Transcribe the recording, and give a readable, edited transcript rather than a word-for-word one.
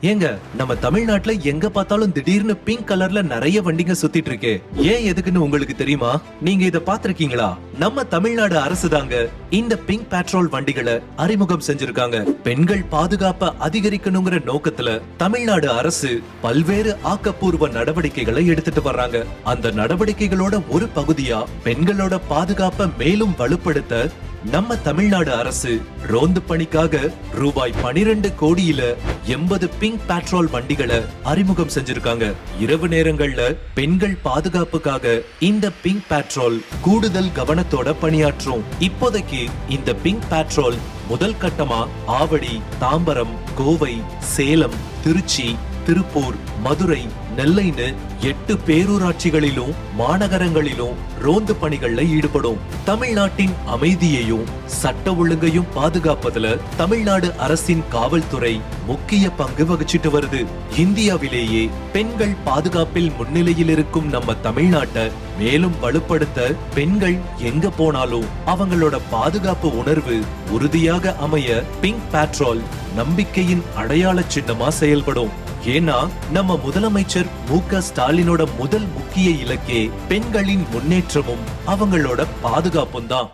ஏங்க நம்ம தமிழ்நாட்டுல எங்க பார்த்தாலும் திடீர்னு பிங்க் கலர்ல நிறைய வண்டிங்க சுத்திட்டு இருக்கு. ஏன் எதுக்குன்னு உங்களுக்கு தெரியுமா? நீங்க இத பாத்திருக்கீங்களா? நம்ம தமிழ்நாடு அரசு தாங்க இந்த பிங்க் பெட்ரோல் வண்டிகளை அறிமுகம் செஞ்சிருக்காங்க. பெண்கள் பாதுகாப்பை அதிகரிக்கணுங்கிற நோக்கத்துல தமிழ்நாடு அரசு பல்வேறு ஆக்கப்பூர்வ நடவடிக்கைகளை எடுத்துட்டு வர்றாங்க. அந்த நடவடிக்கைகளோட ஒரு பகுதியா பெண்களோட பாதுகாப்பை மேலும் வலுப்படுத்த நம்ம தமிழ்நாடு அரசு ரோந்து பணிக்காக ரூபாய் 12 கோடியில 80 பிங்க் பெட்ரோல் வண்டிகளை அறிமுகம் செஞ்சிருக்காங்க. இரவு நேரங்கள்ல பெண்கள் பாதுகாப்புக்காக இந்த பிங்க் பெட்ரோல் கூடுதல் கவனத்தோட பணியாற்றும். இப்போதைக்கு இந்த பிங்க் பெட்ரோல் முதல் கட்டமா ஆவடி, தாம்பரம், கோவை, சேலம், திருச்சி, திருப்பூர், மதுரை, நெல்லைன்னு 8 பேரூராட்சிகளிலும் மாநகரங்களிலும் ரோந்து பணிகள்ல ஈடுபடும். தமிழ்நாட்டின் அமைதியையும் சட்ட ஒழுங்கையும் பாதுகாப்பதுல தமிழ்நாடு அரசின் காவல்துறை முக்கிய பங்கு வகிச்சிட்டு வருது. இந்தியாவிலேயே பெண்கள் பாதுகாப்பில் முன்னிலையில் இருக்கும் நம்ம தமிழ்நாட்டை மேலும் வலுப்படுத்த பெண்கள் எங்க போனாலும் அவங்களோட பாதுகாப்பு உணர்வு உறுதியாக அமைய பிங்க் பெட்ரோல் நம்பிக்கையின் அடையாள சின்னமா செயல்படும். ஏன்னா நம்ம முதலமைச்சர் மு.க. ஸ்டாலினோட முதல் முக்கிய இலக்கே பெண்களின் முன்னேற்றமும் அவங்களோட பாதுகாப்பும் தான்.